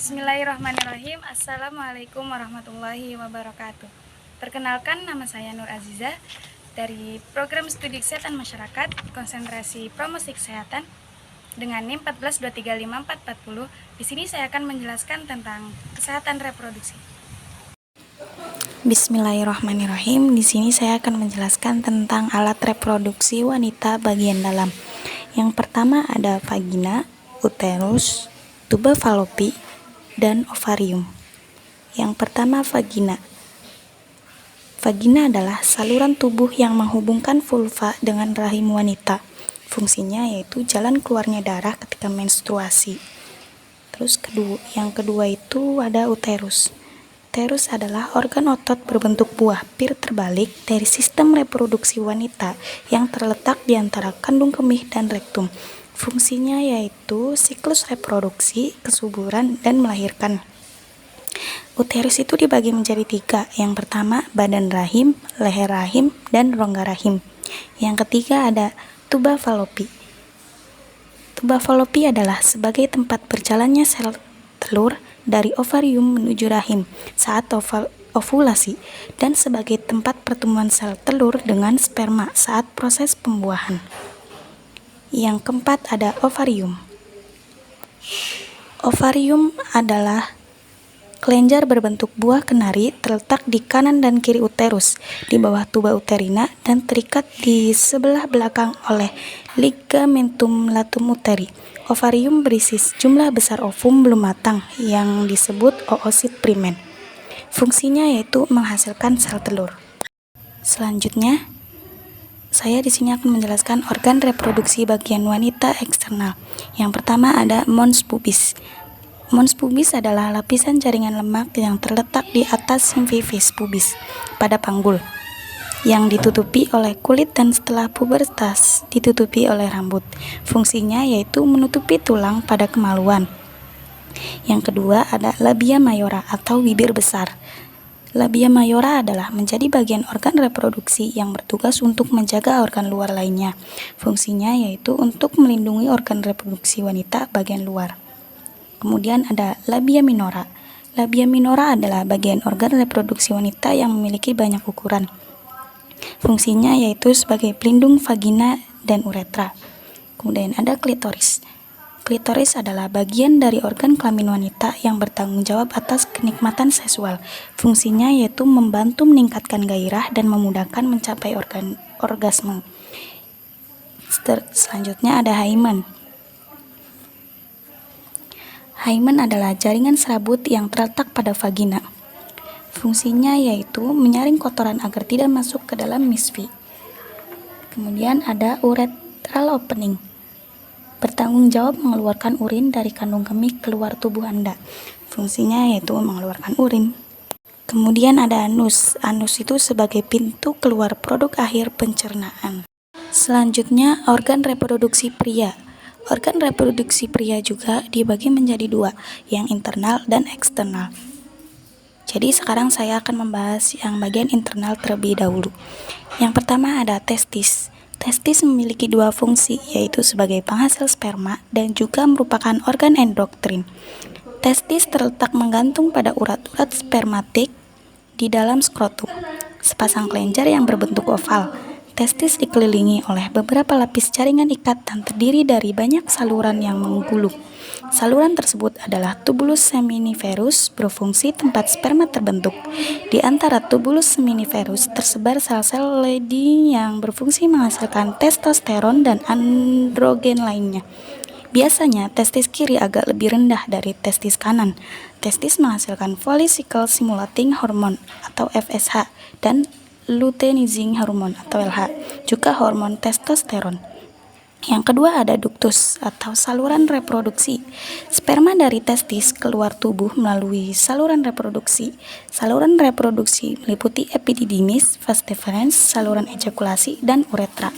Bismillahirrahmanirrahim. Assalamualaikum warahmatullahi wabarakatuh. Perkenalkan, nama saya Nur Aziza dari Program Studi Kesehatan Masyarakat, Konsentrasi Promosi Kesehatan dengan NIM 142354440. Di sini saya akan menjelaskan tentang kesehatan reproduksi. Bismillahirrahmanirrahim. Di sini saya akan menjelaskan tentang alat reproduksi wanita bagian dalam. Yang pertama ada vagina, uterus, tuba falopi, dan ovarium. Yang pertama vagina. Vagina adalah saluran tubuh yang menghubungkan vulva dengan rahim wanita. Fungsinya yaitu jalan keluarnya darah ketika menstruasi. Terus yang kedua itu ada uterus. Uterus adalah organ otot berbentuk buah pir terbalik dari sistem reproduksi wanita yang terletak di antara kandung kemih dan rektum. Fungsinya yaitu siklus reproduksi, kesuburan, dan melahirkan. Uterus itu dibagi menjadi 3. Yang pertama badan rahim, leher rahim, dan rongga rahim. Yang ketiga ada tuba falopi. Tuba falopi adalah sebagai tempat berjalannya sel telur dari ovarium menuju rahim saat ovulasi dan sebagai tempat pertemuan sel telur dengan sperma saat proses pembuahan. Yang keempat ada ovarium. Ovarium adalah kelenjar berbentuk buah kenari terletak di kanan dan kiri uterus, di bawah tuba uterina, dan terikat di sebelah belakang oleh ligamentum latum uteri. Ovarium berisi jumlah besar ovum belum matang yang disebut oosit primen. Fungsinya yaitu menghasilkan sel telur. Selanjutnya, saya di sini akan menjelaskan organ reproduksi bagian wanita eksternal. Yang pertama ada mons pubis. Mons pubis adalah lapisan jaringan lemak yang terletak di atas simfisis pubis pada panggul, yang ditutupi oleh kulit dan setelah pubertas ditutupi oleh rambut. Fungsinya yaitu menutupi tulang pada kemaluan. Yang kedua ada labia mayora atau bibir besar. Labia mayora adalah menjadi bagian organ reproduksi yang bertugas untuk menjaga organ luar lainnya. Fungsinya yaitu untuk melindungi organ reproduksi wanita bagian luar. Kemudian ada labia minora. Labia minora adalah bagian organ reproduksi wanita yang memiliki banyak ukuran. Fungsinya yaitu sebagai pelindung vagina dan uretra. Kemudian ada klitoris. Klitoris adalah bagian dari organ kelamin wanita yang bertanggung jawab atas kenikmatan seksual. Fungsinya yaitu membantu meningkatkan gairah dan memudahkan mencapai orgasme. Selanjutnya ada hymen. Hymen adalah jaringan serabut yang terletak pada vagina. Fungsinya yaitu menyaring kotoran agar tidak masuk ke dalam misfi. Kemudian ada urethral opening. Bertanggung jawab mengeluarkan urin dari kandung kemih keluar tubuh Anda. Fungsinya yaitu mengeluarkan urin. Kemudian ada anus. Anus itu sebagai pintu keluar produk akhir pencernaan. Selanjutnya organ reproduksi pria. Organ reproduksi pria juga dibagi menjadi 2, yang internal dan eksternal. Jadi sekarang saya akan membahas yang bagian internal terlebih dahulu. Yang pertama ada testis. Testis memiliki 2 fungsi, yaitu sebagai penghasil sperma dan juga merupakan organ endokrin. Testis terletak menggantung pada urat-urat spermatik di dalam skrotum, sepasang kelenjar yang berbentuk oval. Testis dikelilingi oleh beberapa lapis jaringan ikat dan terdiri dari banyak saluran yang menggulung. Saluran tersebut adalah tubulus seminiferus, berfungsi tempat sperma terbentuk. Di antara tubulus seminiferus tersebar sel-sel Leydig yang berfungsi menghasilkan testosteron dan androgen lainnya. Biasanya testis kiri agak lebih rendah dari testis kanan. Testis menghasilkan follicle stimulating hormone atau FSH dan luteinizing hormone atau LH, juga hormon testosteron. Yang kedua ada ductus atau saluran reproduksi. Sperma dari testis keluar tubuh melalui saluran reproduksi. Saluran reproduksi meliputi epididymis, vas deferens, saluran ejakulasi, dan uretra.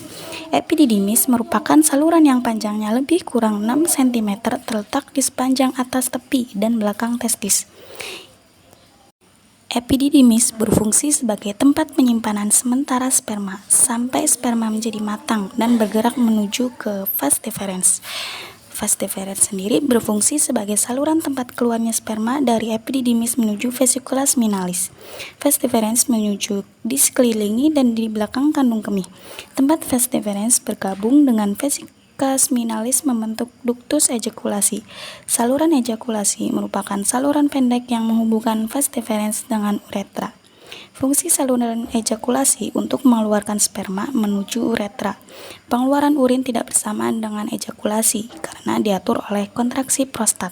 Epididymis merupakan saluran yang panjangnya lebih kurang 6 cm terletak di sepanjang atas tepi dan belakang testis. Epididymis berfungsi sebagai tempat penyimpanan sementara sperma sampai sperma menjadi matang dan bergerak menuju ke vas deferens. Vas deferens sendiri berfungsi sebagai saluran tempat keluarnya sperma dari epididymis menuju vesicula seminalis. Vas deferens menuju di sekelilingi dan di belakang kandung kemih. Tempat vas deferens bergabung dengan vesicula seminalis membentuk ductus ejakulasi. Saluran ejakulasi merupakan saluran pendek yang menghubungkan vas deferens dengan uretra. Fungsi saluran ejakulasi untuk mengeluarkan sperma menuju uretra. Pengeluaran urin tidak bersamaan dengan ejakulasi karena diatur oleh kontraksi prostat.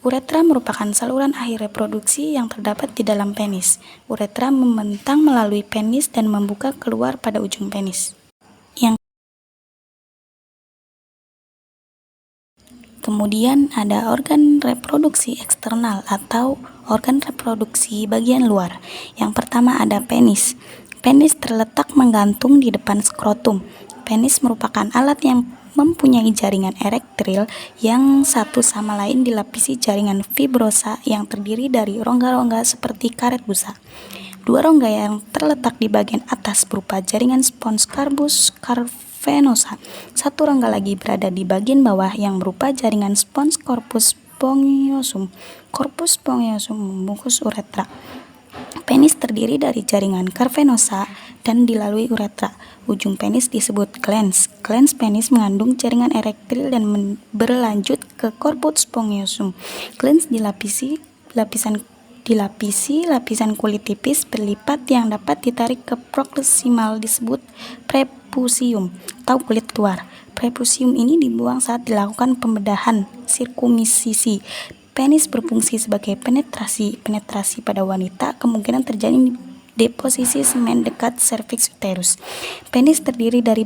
Uretra merupakan saluran akhir reproduksi yang terdapat di dalam penis. Uretra membentang melalui penis dan membuka keluar pada ujung penis. Kemudian ada organ reproduksi eksternal atau organ reproduksi bagian luar. Yang pertama ada penis. Penis terletak menggantung di depan skrotum. Penis merupakan alat yang mempunyai jaringan erektil yang satu sama lain dilapisi jaringan fibrosa yang terdiri dari rongga-rongga seperti karet busa. Dua rongga yang terletak di bagian atas berupa jaringan spons corpus cavernosa. Satu rongga lagi berada di bagian bawah yang berupa jaringan spons corpus spongiosum. Corpus spongiosum membungkus uretra. Penis terdiri dari jaringan cavernosa dan dilalui uretra. Ujung penis disebut glans. Glans penis mengandung jaringan erektil dan berlanjut ke corpus spongiosum. Glans dilapisi lapisan kulit tipis berlipat yang dapat ditarik ke proksimal disebut prepucium atau kulit luar. Prepucium ini dibuang saat dilakukan pembedahan sirkumsisi. Penis berfungsi sebagai penetrasi pada wanita, kemungkinan terjadi deposisi semen dekat serviks uterus. Penis terdiri dari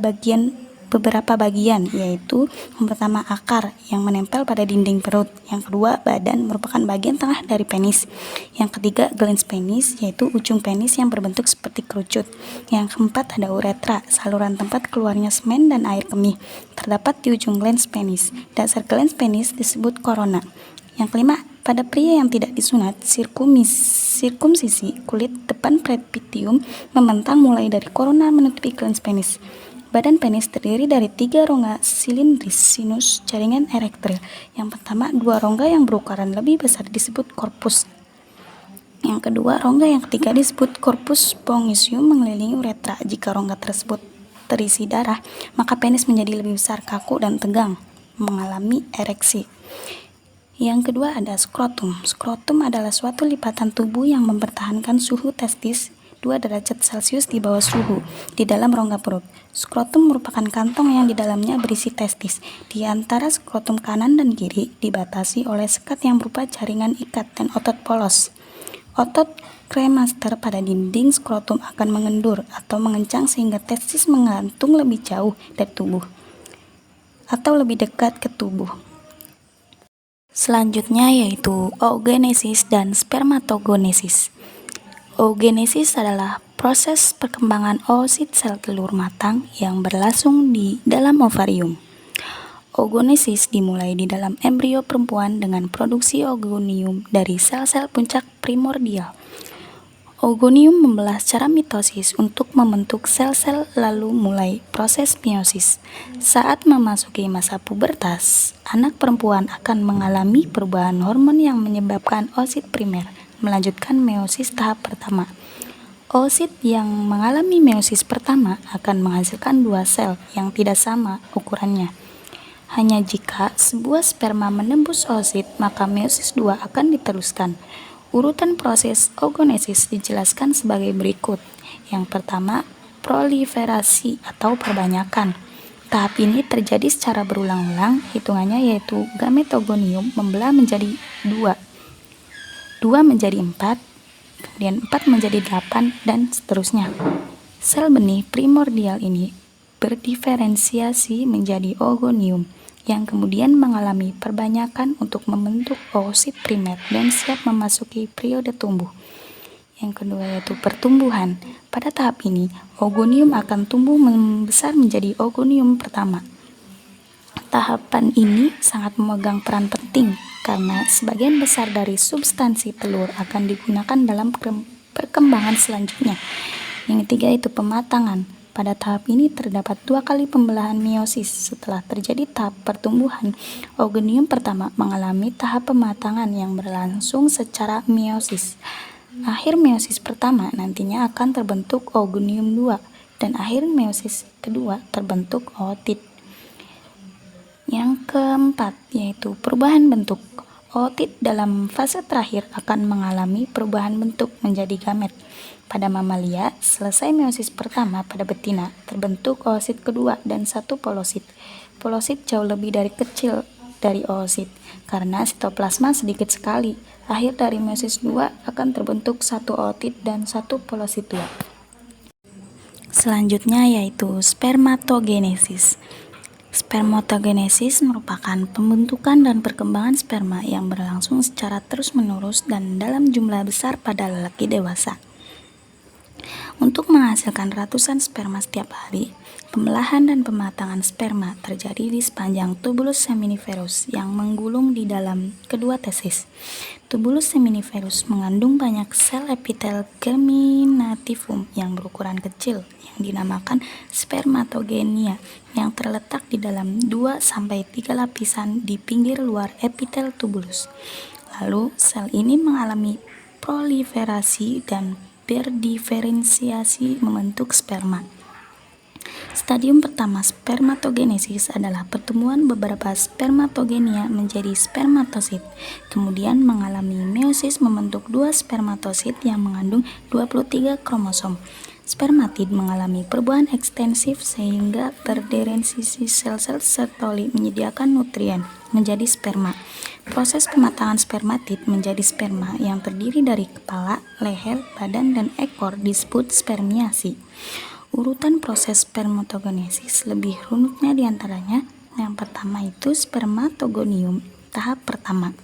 beberapa bagian, yaitu yang pertama akar yang menempel pada dinding perut, yang kedua badan merupakan bagian tengah dari penis, yang ketiga glans penis yaitu ujung penis yang berbentuk seperti kerucut, yang keempat ada uretra, saluran tempat keluarnya semen dan air kemih, terdapat di ujung glans penis. Dasar glans penis disebut korona. Yang kelima, pada pria yang tidak disunat, sirkumsisi kulit depan preepitium membentang mulai dari korona menutupi glans penis. Badan penis terdiri dari 3 rongga silindris sinus jaringan erektil. Yang pertama, 2 rongga yang berukuran lebih besar disebut korpus. Yang kedua, rongga yang ketiga disebut korpus spongiosum mengelilingi uretra. Jika rongga tersebut terisi darah, maka penis menjadi lebih besar, kaku, dan tegang, mengalami ereksi. Yang kedua ada skrotum. Skrotum adalah suatu lipatan tubuh yang mempertahankan suhu testis 2 derajat Celcius di bawah suhu di dalam rongga perut. Skrotum merupakan kantong yang di dalamnya berisi testis. Di antara skrotum kanan dan kiri dibatasi oleh sekat yang berupa jaringan ikat dan otot polos. Otot kremaster pada dinding skrotum akan mengendur atau mengencang sehingga testis menggantung lebih jauh dari tubuh atau lebih dekat ke tubuh. Selanjutnya yaitu oogenesis dan spermatogenesis. Oogenesis adalah proses perkembangan oosit sel telur matang yang berlangsung di dalam ovarium. Oogenesis dimulai di dalam embrio perempuan dengan produksi oogonium dari sel-sel puncak primordial. Oogonium membelah secara mitosis untuk membentuk sel-sel lalu mulai proses meiosis. Saat memasuki masa pubertas, anak perempuan akan mengalami perubahan hormon yang menyebabkan oosit primer melanjutkan meiosis tahap pertama. Oosit yang mengalami meiosis pertama akan menghasilkan 2 sel yang tidak sama ukurannya. Hanya jika sebuah sperma menembus oosit, maka meiosis 2 akan diteruskan. Urutan proses oogenesis dijelaskan sebagai berikut. Yang pertama, proliferasi atau perbanyakan. Tahap ini terjadi secara berulang-ulang, hitungannya yaitu gametogonium membelah menjadi 2 menjadi 4, kemudian 4 menjadi 8, dan seterusnya. Sel benih primordial ini berdiferensiasi menjadi oogonium, yang kemudian mengalami perbanyakan untuk membentuk oosit primer dan siap memasuki periode tumbuh. Yang kedua yaitu pertumbuhan. Pada tahap ini, oogonium akan tumbuh membesar menjadi oogonium pertama. Tahapan ini sangat memegang peran penting karena sebagian besar dari substansi telur akan digunakan dalam perkembangan selanjutnya. Yang ketiga itu pematangan. Pada tahap ini terdapat 2 kali pembelahan meiosis. Setelah terjadi tahap pertumbuhan, oogonium pertama mengalami tahap pematangan yang berlangsung secara meiosis. Akhir meiosis pertama nantinya akan terbentuk oogonium 2 dan akhir meiosis kedua terbentuk ootit. Yang keempat yaitu perubahan bentuk. Ootit dalam fase terakhir akan mengalami perubahan bentuk menjadi gamet. Pada mamalia, selesai meiosis pertama pada betina, terbentuk oosit kedua dan satu polosit. Polosit jauh lebih kecil dari oosit, karena sitoplasma sedikit sekali. Akhir dari meiosis 2 akan terbentuk satu ootit dan satu polosit 2. Selanjutnya yaitu spermatogenesis. Spermatogenesis merupakan pembentukan dan perkembangan sperma yang berlangsung secara terus-menerus dan dalam jumlah besar pada lelaki dewasa. Untuk menghasilkan ratusan sperma setiap hari, pembelahan dan pematangan sperma terjadi di sepanjang tubulus seminiferus yang menggulung di dalam kedua tesis. Tubulus seminiferus mengandung banyak sel epitel germinativum yang berukuran kecil yang dinamakan spermatogenia yang terletak di dalam 2-3 lapisan di pinggir luar epitel tubulus. Lalu sel ini mengalami proliferasi dan berdiferensiasi membentuk sperma. Stadium pertama spermatogenesis adalah pertumbuhan beberapa spermatogenia menjadi spermatosit, kemudian mengalami meiosis membentuk 2 spermatosit yang mengandung 23 kromosom. Spermatid mengalami perubahan ekstensif sehingga berdiferensiasi sel-sel Sertoli menyediakan nutrien menjadi sperma. Proses pematangan spermatid menjadi sperma yang terdiri dari kepala, leher, badan, dan ekor disebut spermiasi. Urutan proses spermatogenesis lebih runutnya diantaranya. Yang pertama itu spermatogonium, tahap pertama.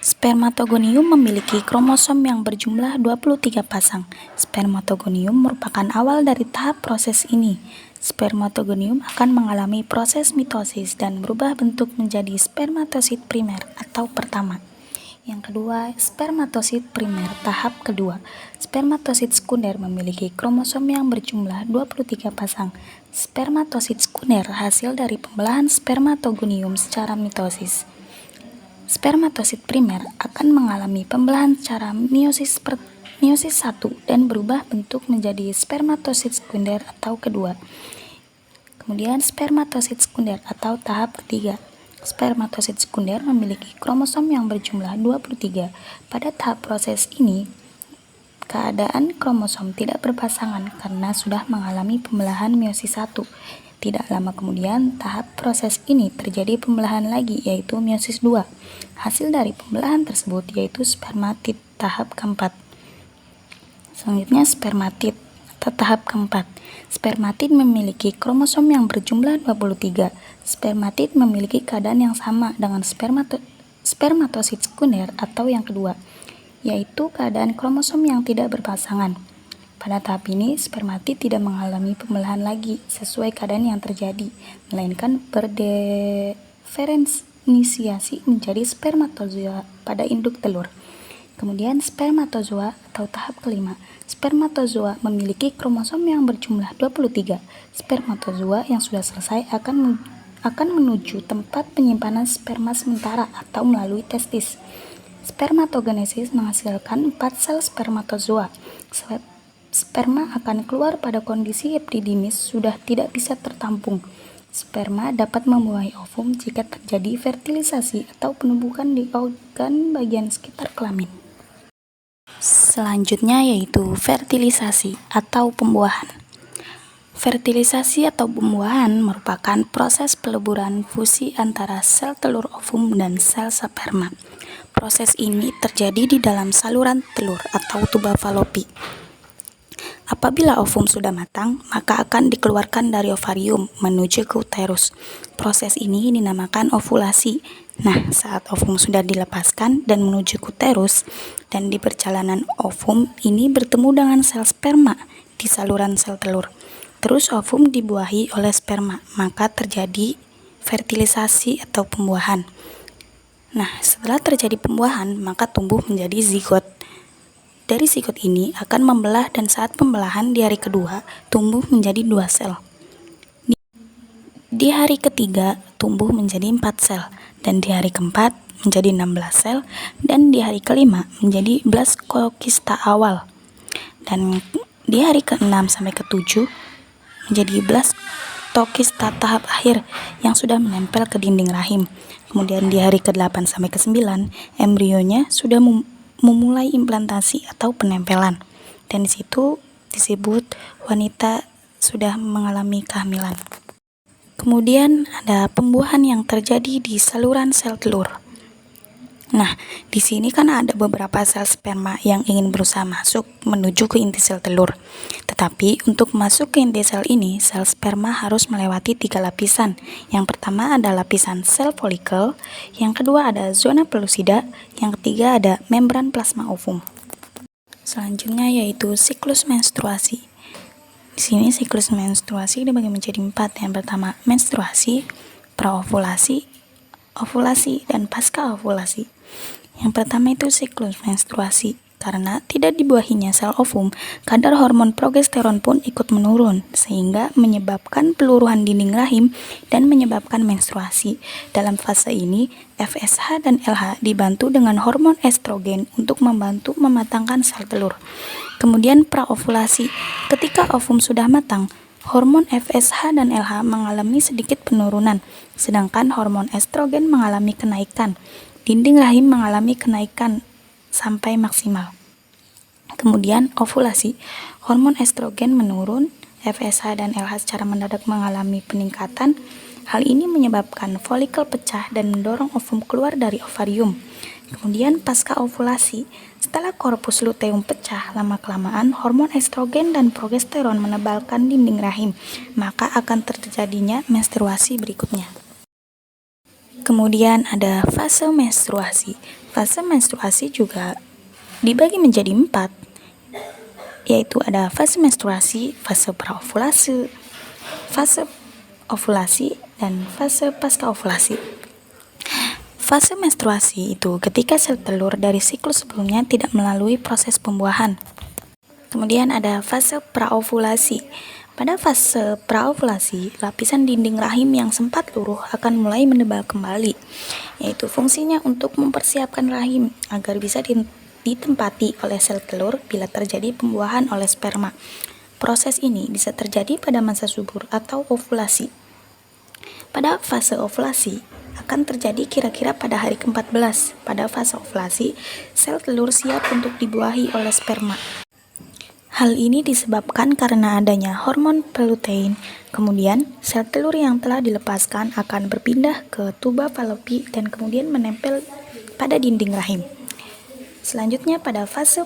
Spermatogonium memiliki kromosom yang berjumlah 23 pasang. Spermatogonium merupakan awal dari tahap proses ini. Spermatogonium akan mengalami proses mitosis dan berubah bentuk menjadi spermatosit primer atau pertama. Yang kedua, spermatosit primer tahap kedua. Spermatosit sekunder memiliki kromosom yang berjumlah 23 pasang. Spermatosit sekunder hasil dari pembelahan spermatogonium secara mitosis. Spermatosit primer akan mengalami pembelahan secara meiosis 1 dan berubah bentuk menjadi spermatosit sekunder atau kedua. Kemudian spermatosit sekunder atau tahap ketiga. Spermatosit sekunder memiliki kromosom yang berjumlah 23. Pada tahap proses ini, keadaan kromosom tidak berpasangan karena sudah mengalami pembelahan meiosis 1. Tidak lama kemudian, tahap proses ini terjadi pembelahan lagi, yaitu meiosis 2. Hasil dari pembelahan tersebut yaitu spermatid tahap keempat. Selanjutnya spermatid atau tahap keempat. Spermatid memiliki kromosom yang berjumlah 23. Spermatid memiliki keadaan yang sama dengan spermatosit sekunder atau yang kedua, yaitu keadaan kromosom yang tidak berpasangan. Pada tahap ini, spermatid tidak mengalami pembelahan lagi sesuai keadaan yang terjadi, melainkan berdiferensiasi menjadi spermatozoa pada induk telur. Kemudian spermatozoa atau tahap kelima. Spermatozoa memiliki kromosom yang berjumlah 23. Spermatozoa yang sudah selesai akan menuju tempat penyimpanan sperma sementara atau melalui testis. Spermatogenesis menghasilkan 4 sel spermatozoa. Sperma akan keluar pada kondisi epididymis sudah tidak bisa tertampung. Sperma dapat membuahi ovum jika terjadi fertilisasi atau penumbukan di organ bagian sekitar kelamin. Selanjutnya yaitu fertilisasi atau pembuahan. Fertilisasi atau pembuahan merupakan proses peleburan fusi antara sel telur ovum dan sel sperma. Proses ini terjadi di dalam saluran telur atau tuba falopi. Apabila ovum sudah matang, maka akan dikeluarkan dari ovarium menuju ke uterus. Proses ini dinamakan ovulasi. Nah, saat ovum sudah dilepaskan dan menuju ke uterus, dan di perjalanan ovum ini bertemu dengan sel sperma di saluran sel telur. Terus ovum dibuahi oleh sperma, maka terjadi fertilisasi atau pembuahan. Nah, setelah terjadi pembuahan, maka tumbuh menjadi zigot. dari sigot ini akan membelah dan saat pembelahan di hari kedua tumbuh menjadi 2 sel. Di hari ketiga tumbuh menjadi 4 sel dan di hari keempat menjadi 16 sel dan di hari kelima menjadi blastokista awal. Dan di hari ke-6 sampai ke-7 menjadi blastokista tahap akhir yang sudah menempel ke dinding rahim. Kemudian di hari ke-8 sampai ke-9 embrionya sudah memulai implantasi atau penempelan. Dan di situ disebut wanita sudah mengalami kehamilan. Kemudian ada pembuahan yang terjadi di saluran sel telur. Nah, di sini kan ada beberapa sel sperma yang ingin berusaha masuk menuju ke inti sel telur. Tetapi untuk masuk ke inti sel ini, sel sperma harus melewati 3 lapisan. Yang pertama ada lapisan sel folikel, yang kedua ada zona pelusida, yang ketiga ada membran plasma ovum. Selanjutnya yaitu siklus menstruasi. Di sini siklus menstruasi dibagi menjadi 4. Yang pertama menstruasi, praovulasi, ovulasi, dan pasca ovulasi. Yang pertama itu siklus menstruasi. Karena tidak dibuahinya sel ovum, kadar hormon progesteron pun ikut menurun, sehingga menyebabkan peluruhan dinding rahim dan menyebabkan menstruasi. Dalam fase ini, FSH dan LH dibantu dengan hormon estrogen untuk membantu mematangkan sel telur. Kemudian praovulasi, ketika ovum sudah matang, hormon FSH dan LH mengalami sedikit penurunan, sedangkan hormon estrogen mengalami kenaikan. Dinding rahim mengalami kenaikan sampai maksimal. Kemudian ovulasi, hormon estrogen menurun, FSH dan LH secara mendadak mengalami peningkatan. Hal ini menyebabkan folikel pecah dan mendorong ovum keluar dari ovarium. Kemudian pasca ovulasi, setelah korpus luteum pecah, lama-kelamaan hormon estrogen dan progesteron menebalkan dinding rahim, maka akan terjadinya menstruasi berikutnya. Kemudian ada fase menstruasi. Fase menstruasi juga dibagi menjadi 4, yaitu ada fase menstruasi, fase praovulasi, fase ovulasi, dan fase pasca ovulasi. Fase menstruasi itu ketika sel telur dari siklus sebelumnya tidak melalui proses pembuahan. Kemudian ada fase praovulasi. Pada fase praovulasi, lapisan dinding rahim yang sempat luruh akan mulai menebal kembali, yaitu fungsinya untuk mempersiapkan rahim agar bisa ditempati oleh sel telur bila terjadi pembuahan oleh sperma. Proses ini bisa terjadi pada masa subur atau ovulasi. Pada fase ovulasi akan terjadi kira-kira pada hari ke-14. Pada fase ovulasi, sel telur siap untuk dibuahi oleh sperma. Hal ini disebabkan karena adanya hormon pelutein. Kemudian, sel telur yang telah dilepaskan akan berpindah ke tuba falopi dan kemudian menempel pada dinding rahim. Selanjutnya pada fase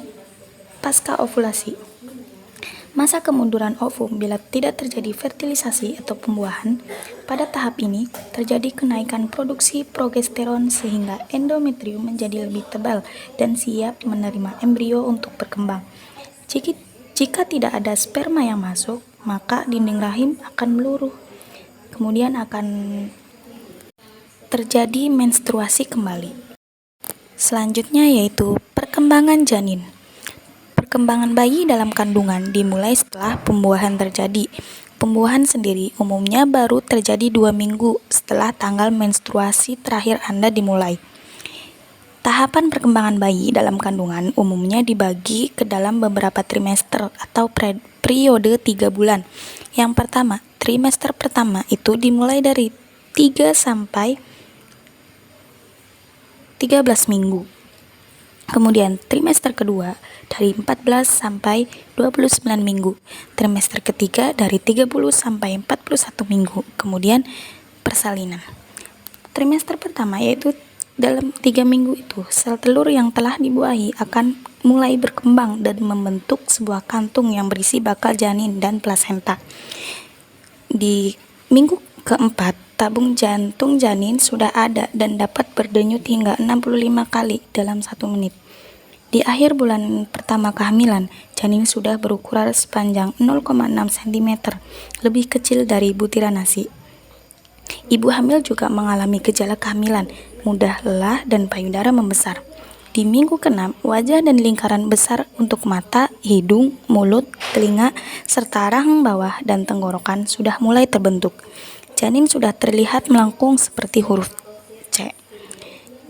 pasca ovulasi. Masa kemunduran ovum bila tidak terjadi fertilisasi atau pembuahan. Pada tahap ini, terjadi kenaikan produksi progesteron sehingga endometrium menjadi lebih tebal dan siap menerima embrio untuk berkembang. Jika tidak ada sperma yang masuk, maka dinding rahim akan meluruh. Kemudian akan terjadi menstruasi kembali. Selanjutnya yaitu perkembangan janin. Perkembangan bayi dalam kandungan dimulai setelah pembuahan terjadi. Pembuahan sendiri umumnya baru terjadi 2 minggu setelah tanggal menstruasi terakhir Anda dimulai. Tahapan perkembangan bayi dalam kandungan umumnya dibagi ke dalam beberapa trimester atau periode 3 bulan. Yang pertama, trimester pertama itu dimulai dari 3 sampai 13 minggu. Kemudian trimester kedua dari 14 sampai 29 minggu. Trimester ketiga dari 30 sampai 41 minggu. Kemudian persalinan. Trimester pertama yaitu dalam 3 minggu itu, sel telur yang telah dibuahi akan mulai berkembang dan membentuk sebuah kantung yang berisi bakal janin dan plasenta. Di minggu keempat, tabung jantung janin sudah ada dan dapat berdenyut hingga 65 kali dalam 1 menit. Di akhir bulan pertama kehamilan, janin sudah berukuran sepanjang 0,6 cm, lebih kecil dari butiran nasi. Ibu hamil juga mengalami gejala kehamilan, mudah lelah dan payudara membesar. Di minggu ke-6, wajah dan lingkaran besar untuk mata, hidung, mulut, telinga, serta rahang bawah dan tenggorokan sudah mulai terbentuk. Janin sudah terlihat melengkung seperti huruf C.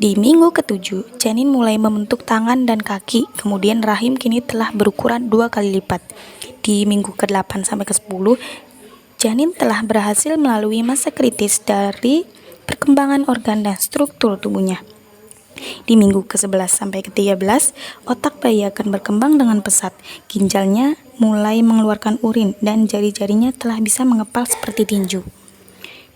Di minggu ke-7, janin mulai membentuk tangan dan kaki, kemudian rahim kini telah berukuran 2 kali lipat. Di minggu ke-8 sampai ke-10, janin telah berhasil melalui masa kritis dari perkembangan organ dan struktur tubuhnya. Di minggu ke-11 sampai ke-13, otak bayi akan berkembang dengan pesat. Ginjalnya mulai mengeluarkan urin dan jari-jarinya telah bisa mengepal seperti tinju.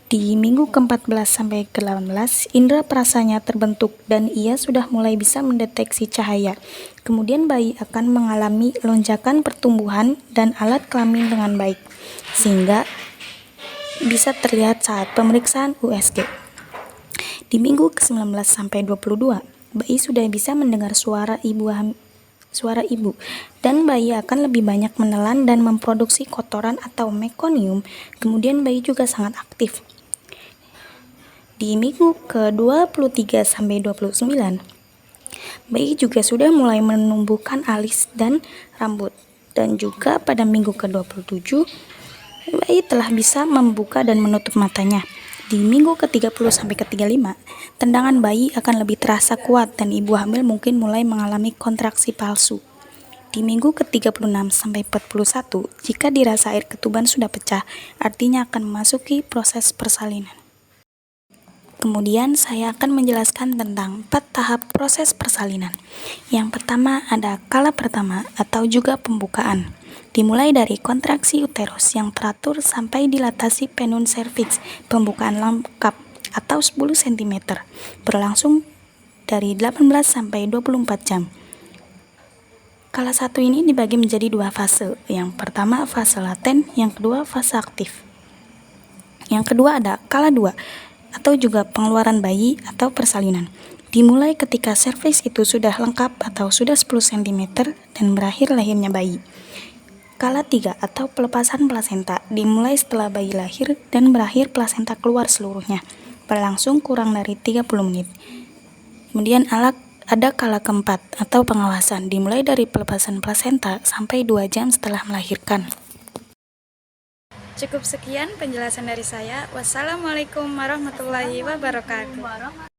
Di minggu ke-14 sampai ke-18, indera perasanya terbentuk dan ia sudah mulai bisa mendeteksi cahaya. Kemudian bayi akan mengalami lonjakan pertumbuhan dan alat kelamin dengan baik, sehingga bisa terlihat saat pemeriksaan USG. Di minggu ke-19 sampai 22, bayi sudah bisa mendengar suara ibu dan bayi akan lebih banyak menelan dan memproduksi kotoran atau mekonium. Kemudian bayi juga sangat aktif. Di minggu ke-23 sampai 29, bayi juga sudah mulai menumbuhkan alis dan rambut. Dan juga pada minggu ke-27, bayi telah bisa membuka dan menutup matanya. Di minggu ke-30 sampai ke-35, tendangan bayi akan lebih terasa kuat dan ibu hamil mungkin mulai mengalami kontraksi palsu. Di minggu ke-36 sampai 41, jika dirasa air ketuban sudah pecah, artinya akan memasuki proses persalinan. Kemudian saya akan menjelaskan tentang 4 tahap proses persalinan. Yang pertama ada kala pertama atau juga pembukaan. Dimulai dari kontraksi uterus yang teratur sampai dilatasi penun serviks, pembukaan lengkap atau 10 cm, berlangsung dari 18 sampai 24 jam. Kala 1 ini dibagi menjadi 2 fase. Yang pertama fase laten, yang kedua fase aktif. Yang kedua ada kala 2 atau juga pengeluaran bayi atau persalinan. Dimulai ketika serviks itu sudah lengkap atau sudah 10 cm dan berakhir lahirnya bayi. Kala 3 atau pelepasan plasenta dimulai setelah bayi lahir dan berakhir plasenta keluar seluruhnya, berlangsung kurang dari 30 menit. Kemudian ada kala keempat atau pengawasan, dimulai dari pelepasan plasenta sampai 2 jam setelah melahirkan. Cukup sekian penjelasan dari saya. Wassalamualaikum warahmatullahi wabarakatuh.